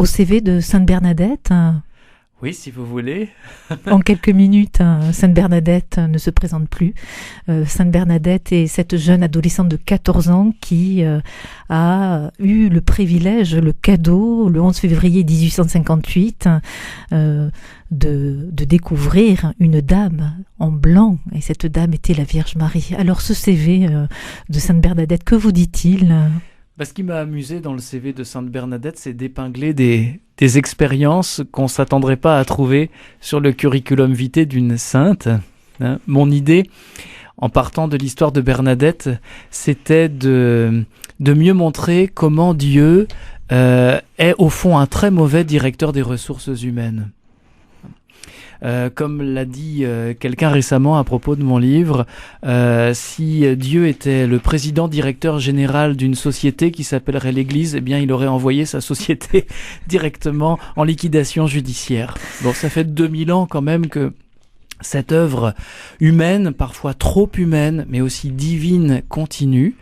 au CV de Sainte Bernadette. Oui, si vous voulez. En quelques minutes, Sainte Bernadette ne se présente plus. Sainte Bernadette est cette jeune adolescente de 14 ans qui a eu le privilège, le cadeau, le 11 février 1858, de découvrir une dame en blanc. Et cette dame était la Vierge Marie. Alors ce CV de Sainte Bernadette, que vous dit-il ? Ce qui m'a amusé dans le CV de Sainte Bernadette, c'est d'épingler des expériences qu'on ne s'attendrait pas à trouver sur le curriculum vitae d'une sainte. Mon idée, en partant de l'histoire de Bernadette, c'était de mieux montrer comment Dieu est au fond un très mauvais directeur des ressources humaines. Comme l'a dit quelqu'un récemment à propos de mon livre, si Dieu était le président directeur général d'une société qui s'appellerait l'Église, eh bien il aurait envoyé sa société directement en liquidation judiciaire. Bon, ça fait 2000 ans quand même que cette œuvre humaine, parfois trop humaine, mais aussi divine, continue.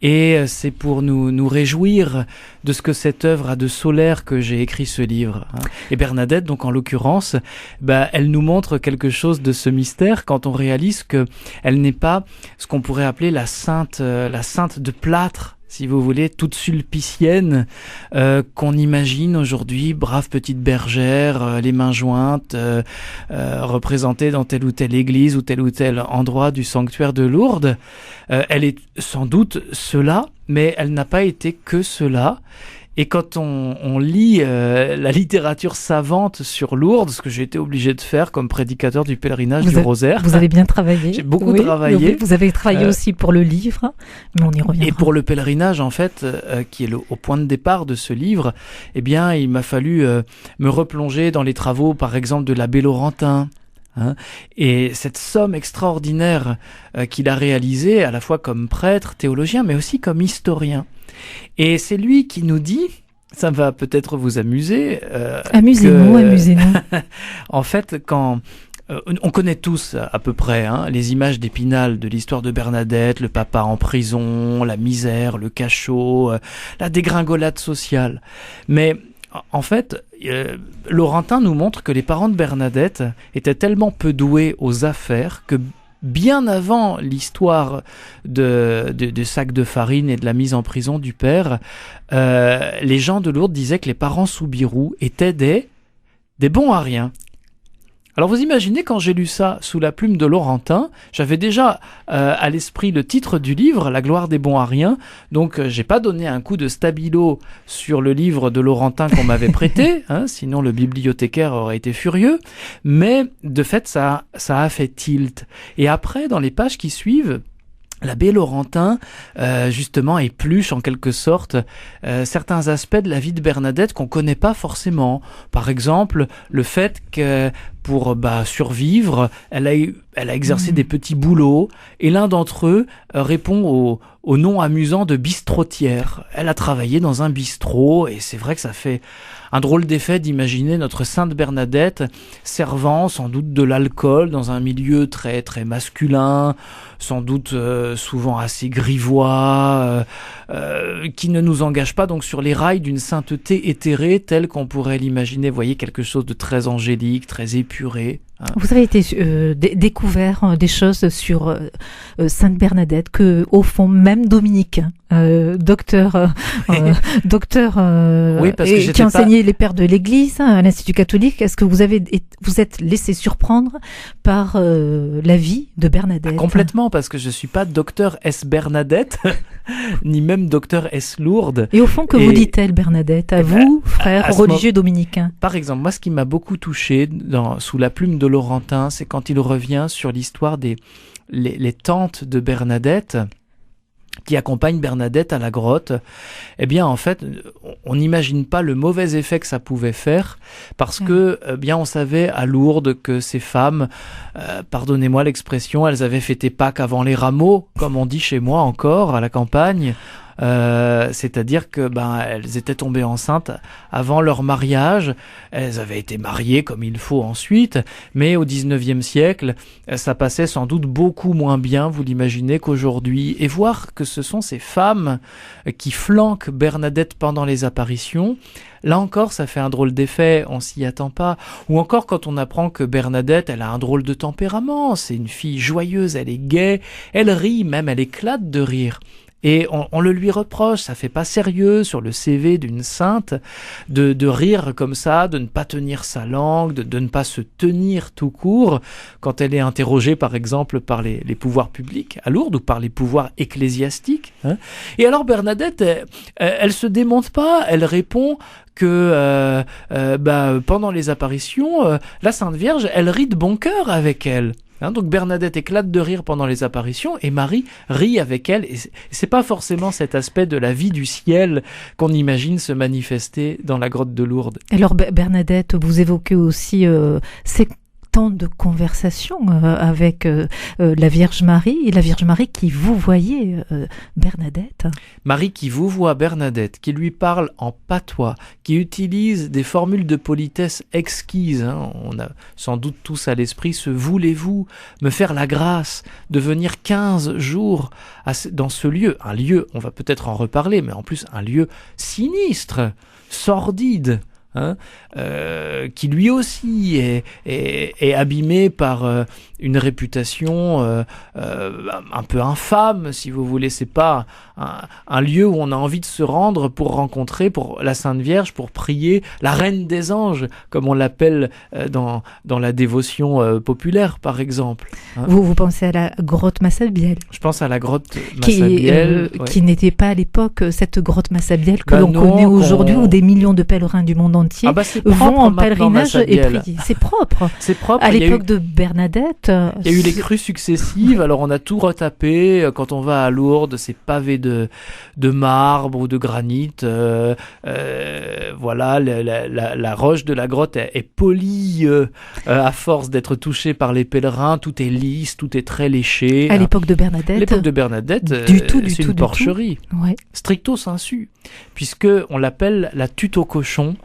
Et c'est pour nous réjouir de ce que cette œuvre a de solaire que j'ai écrit ce livre. Et Bernadette, donc en l'occurrence, elle nous montre quelque chose de ce mystère quand on réalise que elle n'est pas ce qu'on pourrait appeler la sainte de plâtre, si vous voulez, toute sulpicienne qu'on imagine aujourd'hui, brave petite bergère, les mains jointes, représentée dans telle ou telle église ou tel endroit du sanctuaire de Lourdes. Elle est sans doute cela, mais elle n'a pas été que cela. Et quand on lit la littérature savante sur Lourdes, ce que j'ai été obligé de faire comme prédicateur du pèlerinage du Rosaire. Vous avez bien travaillé. J'ai beaucoup travaillé. Vous avez travaillé aussi pour le livre, mais on y reviendra. Et pour le pèlerinage, en fait, qui est au point de départ de ce livre, eh bien, il m'a fallu me replonger dans les travaux, par exemple, de l'abbé Laurentin. Et cette somme extraordinaire qu'il a réalisée, à la fois comme prêtre, théologien, mais aussi comme historien. Et c'est lui qui nous dit, ça va peut-être vous amuser. Amusez-nous. En fait, quand on connaît tous à peu près les images d'Épinal de l'histoire de Bernadette, le papa en prison, la misère, le cachot, la dégringolade sociale. Mais en fait, Laurentin nous montre que les parents de Bernadette étaient tellement peu doués aux affaires que bien avant l'histoire de sacs de farine et de la mise en prison du père, les gens de Lourdes disaient que les parents Soubirous étaient des bons à rien. Alors vous imaginez, quand j'ai lu ça sous la plume de Laurentin, j'avais déjà à l'esprit le titre du livre, La gloire des bons à rien, donc j'ai pas donné un coup de stabilo sur le livre de Laurentin qu'on m'avait prêté, sinon le bibliothécaire aurait été furieux, mais de fait ça a fait tilt. Et après, dans les pages qui suivent, l'abbé Laurentin, justement, épluche en quelque sorte certains aspects de la vie de Bernadette qu'on connaît pas forcément. Par exemple, le fait que pour survivre, elle a exercé des petits boulots, et l'un d'entre eux répond au nom amusant de bistrotière. Elle a travaillé dans un bistrot, et c'est vrai que ça fait un drôle d'effet d'imaginer notre sainte Bernadette servant sans doute de l'alcool dans un milieu très très masculin, sans doute souvent assez grivois, qui ne nous engage pas donc sur les rails d'une sainteté éthérée telle qu'on pourrait l'imaginer. Vous voyez, quelque chose de très angélique, très épuré. Vous avez été découvert des choses sur Sainte Bernadette que, au fond, même Dominique, docteur oui, parce que qui enseignait les pères de l'Église à l'Institut catholique, est-ce que vous êtes laissé surprendre par la vie de Bernadette? Complètement, parce que je suis pas docteur S. Bernadette, ni même docteur S. Lourdes. Et au fond, que vous dit-elle, Bernadette, à vous, frère religieux dominicain? Par exemple, moi, ce qui m'a beaucoup touché sous la plume de Laurentin, c'est quand il revient sur l'histoire les tantes de Bernadette qui accompagnent Bernadette à la grotte. Eh bien, en fait, on n'imagine pas le mauvais effet que ça pouvait faire, parce que, bien, on savait à Lourdes que ces femmes, pardonnez-moi l'expression, elles avaient fêté Pâques avant les rameaux, comme on dit chez moi encore, à la campagne. c'est-à-dire que elles étaient tombées enceintes avant leur mariage. Elles avaient été mariées comme il faut ensuite, mais au 19e siècle, ça passait sans doute beaucoup moins bien, vous l'imaginez, qu'aujourd'hui. Et voir que ce sont ces femmes qui flanquent Bernadette pendant les apparitions, là encore, ça fait un drôle d'effet, on s'y attend pas. Ou encore quand on apprend que Bernadette, elle a un drôle de tempérament, c'est une fille joyeuse, elle est gaie, elle rit, même elle éclate de rire. Et on le lui reproche, ça fait pas sérieux sur le CV d'une sainte de rire comme ça, de ne pas tenir sa langue, de ne pas se tenir tout court quand elle est interrogée par exemple par les pouvoirs publics à Lourdes ou par les pouvoirs ecclésiastiques. Et alors Bernadette, elle se démonte pas, elle répond que pendant les apparitions, la Sainte Vierge, elle rit de bon cœur avec elle. Donc Bernadette éclate de rire pendant les apparitions et Marie rit avec elle. Et c'est pas forcément cet aspect de la vie du ciel qu'on imagine se manifester dans la grotte de Lourdes. Alors Bernadette, vous évoquez aussi ces temps de conversation avec la Vierge Marie, et la Vierge Marie qui vous voyait Bernadette. Marie qui vous voit Bernadette, qui lui parle en patois, qui utilise des formules de politesse exquises. On a sans doute tous à l'esprit ce « voulez-vous me faire la grâce de venir 15 jours dans ce lieu ?» Un lieu, on va peut-être en reparler, mais en plus un lieu sinistre, sordide. Qui lui aussi est abîmé par une réputation un peu infâme, si vous voulez. C'est pas un lieu où on a envie de se rendre pour rencontrer pour la Sainte Vierge, pour prier la Reine des Anges, comme on l'appelle dans la dévotion populaire, par exemple. Vous pensez à la grotte Massabielle. Je pense à la grotte Massabielle. Qui n'était pas à l'époque cette grotte Massabielle que l'on connaît aujourd'hui, où des millions de pèlerins du monde entier vont en pèlerinage et prient. C'est propre. C'est propre. À l'époque de Bernadette. Il y a eu les crues successives, alors on a tout retapé. Quand on va à Lourdes, c'est pavé de marbre ou de granit. Voilà, la roche de la grotte est polie à force d'être touchée par les pèlerins. Tout est lisse, tout est très léché. À l'époque de Bernadette. À l'époque de Bernadette, c'est une porcherie. Ouais. Stricto sensu, puisque on l'appelle la tutte au cochon,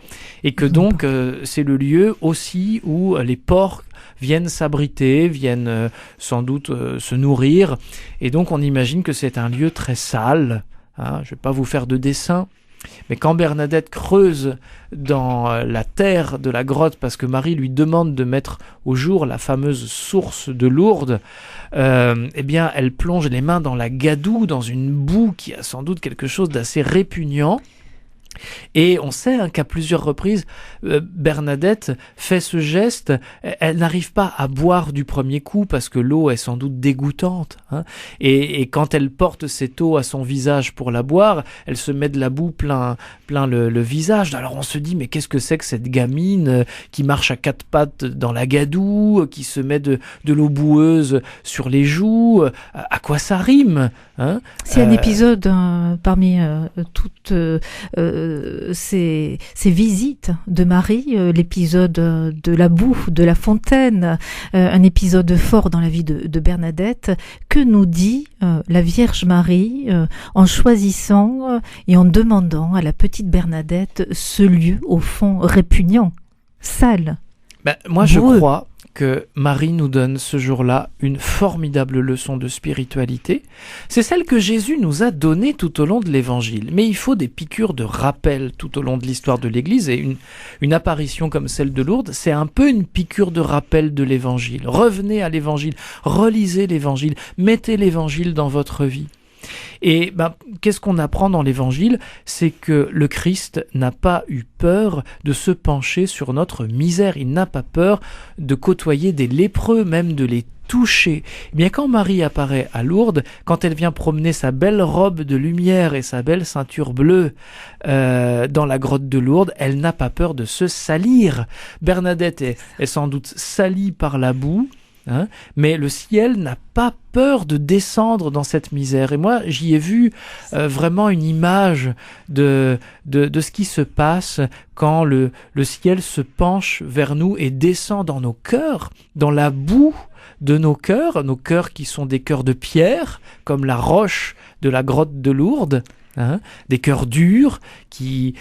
et que donc c'est le lieu aussi où les porcs viennent s'abriter, viennent sans doute se nourrir, et donc on imagine que c'est un lieu très sale. Je ne vais pas vous faire de dessin, mais quand Bernadette creuse dans la terre de la grotte, parce que Marie lui demande de mettre au jour la fameuse source de Lourdes, eh bien elle plonge les mains dans la gadoue, dans une boue qui a sans doute quelque chose d'assez répugnant. Et on sait qu'à plusieurs reprises, Bernadette fait ce geste. Elle n'arrive pas à boire du premier coup parce que l'eau est sans doute dégoûtante. Et quand elle porte cette eau à son visage pour la boire, elle se met de la boue plein le visage. Alors on se dit, mais qu'est-ce que c'est que cette gamine qui marche à quatre pattes dans la gadoue, qui se met de l'eau boueuse sur les joues? À quoi ça rime? C'est un épisode parmi toutes ces visites de Marie, l'épisode de la boue, de la fontaine, un épisode fort dans la vie de Bernadette. Que nous dit la Vierge Marie en choisissant et en demandant à la petite Bernadette ce lieu au fond répugnant, sale? Moi je crois que Marie nous donne ce jour-là une formidable leçon de spiritualité. C'est celle que Jésus nous a donnée tout au long de l'Évangile. Mais il faut des piqûres de rappel tout au long de l'histoire de l'Église, et une apparition comme celle de Lourdes, c'est un peu une piqûre de rappel de l'Évangile. Revenez à l'Évangile, relisez l'Évangile, mettez l'Évangile dans votre vie. Et qu'est-ce qu'on apprend dans l'Évangile? C'est que le Christ n'a pas eu peur de se pencher sur notre misère. Il n'a pas peur de côtoyer des lépreux, même de les toucher. Eh bien, quand Marie apparaît à Lourdes, quand elle vient promener sa belle robe de lumière et sa belle ceinture bleue dans la grotte de Lourdes, elle n'a pas peur de se salir. Bernadette est sans doute salie par la boue, mais le ciel n'a pas peur de descendre dans cette misère. Et moi, j'y ai vu vraiment une image de ce qui se passe quand le ciel se penche vers nous et descend dans nos cœurs, dans la boue de nos cœurs qui sont des cœurs de pierre, comme la roche de la grotte de Lourdes. hein, des cœurs durs qui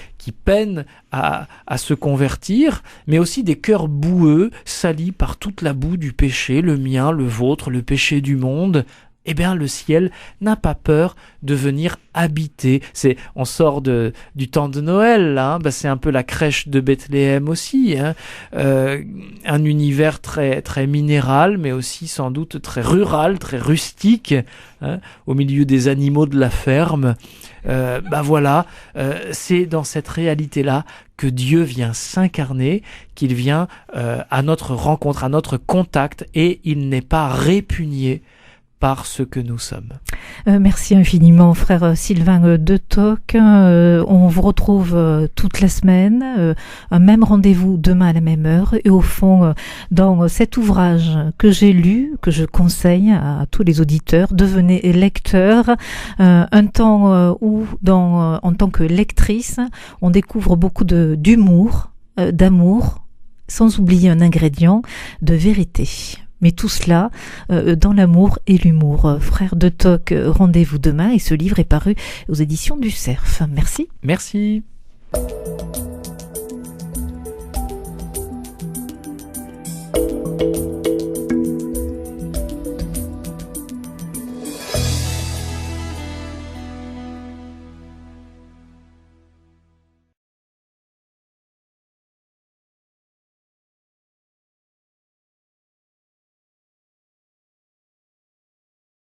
peinent à se convertir, mais aussi des cœurs boueux, salis par toute la boue du péché, le mien, le vôtre, le péché du monde. Eh bien, le ciel n'a pas peur de venir habiter. On sort du temps de Noël, là, hein. C'est un peu la crèche de Bethléem aussi, hein. Un univers très, très minéral, mais aussi sans doute très rural, très rustique, hein, au milieu des animaux de la ferme. Voilà, c'est dans cette réalité-là que Dieu vient s'incarner, qu'il vient à notre rencontre, à notre contact, et il n'est pas répugné par ce que nous sommes. Merci infiniment, frère Sylvain de Toc. On vous retrouve toute la semaine, un même rendez-vous demain à la même heure. Et au fond, dans cet ouvrage que j'ai lu, que je conseille à tous les auditeurs, devenez lecteurs. Un temps où, en tant que lectrice, on découvre beaucoup d'humour, d'amour, sans oublier un ingrédient de vérité. Mais tout cela dans l'amour et l'humour. Frère de Toc, rendez-vous demain et ce livre est paru aux éditions du Cerf. Merci. Merci.